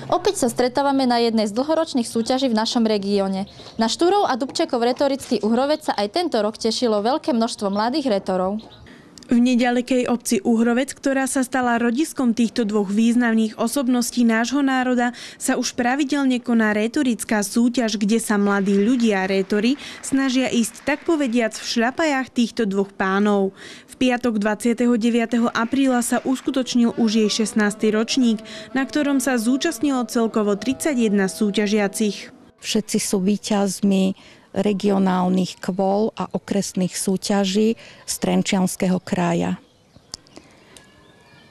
Opäť sa stretávame na jednej z dlhoročných súťaží v našom regióne. Na Štúrov a Dubčekov retorický Uhrovec sa aj tento rok tešilo veľké množstvo mladých retorov. V nedalekej obci Uhrovec, ktorá sa stala rodiskom týchto dvoch významných osobností nášho národa, sa už pravidelne koná retorická súťaž, kde sa mladí ľudia rétori snažia ísť tak povediac v šľapajách týchto dvoch pánov. V piatok 29. apríla sa uskutočnil už jej 16. ročník, na ktorom sa zúčastnilo celkovo 31 súťažiacich. Všetci sú víťazmi regionálnych kvôl a okresných súťaží z Trenčianskeho kraja.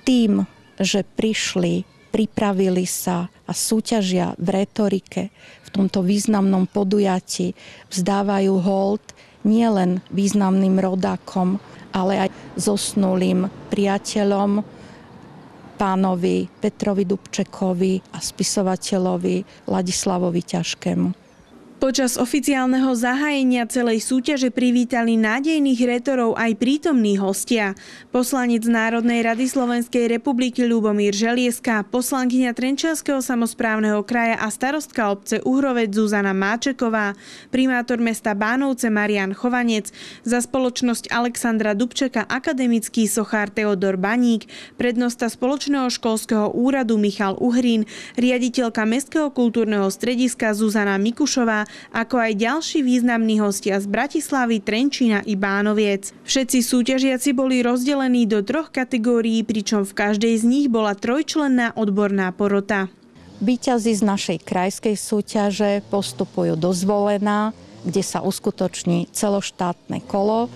Tým, že prišli, pripravili sa a súťažia v retorike, v tomto významnom podujatí, vzdávajú hold nielen významným rodákom, ale aj zosnulým priateľom, pánovi Petrovi Dubčekovi a spisovateľovi Ladislavovi Ťažkému. Počas oficiálneho zahájenia celej súťaže privítali nádejných rétorov aj prítomní hostia. Poslanec Národnej rady Slovenskej republiky Ľubomír Želieska, poslankyňa Trenčianskeho samosprávneho kraja a starostka obce Uhrovec Zuzana Máčeková, primátor mesta Bánovce Marián Chovanec, za spoločnosť Alexandra Dubčeka akademický sochár Teodor Baník, prednosta spoločného školského úradu Michal Uhrín, riaditeľka Mestského kultúrneho strediska Zuzana Mikušová, ako aj ďalší významní hostia z Bratislavy, Trenčína i Bánoviec. Všetci súťažiaci boli rozdelení do 3 kategórií, pričom v každej z nich bola trojčlenná odborná porota. Víťazi z našej krajskej súťaže postupujú do Zvolená, kde sa uskutoční celoštátne kolo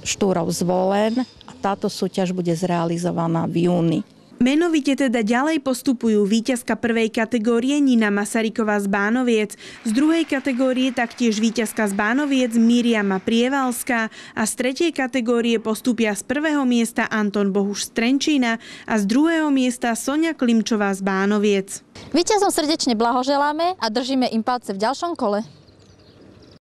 Štúrov Zvolen a táto súťaž bude zrealizovaná v júni. Menovite teda ďalej postupujú víťazka prvej kategórie Nina Masaryková z Bánoviec, z druhej kategórie taktiež víťazka z Bánoviec Miriama Prievalská a z tretej kategórie postupia z prvého miesta Anton Bohuš z Trenčína a z druhého miesta Sonia Klimčová z Bánoviec. Víťazom srdečne blahoželáme a držíme im palce v ďalšom kole.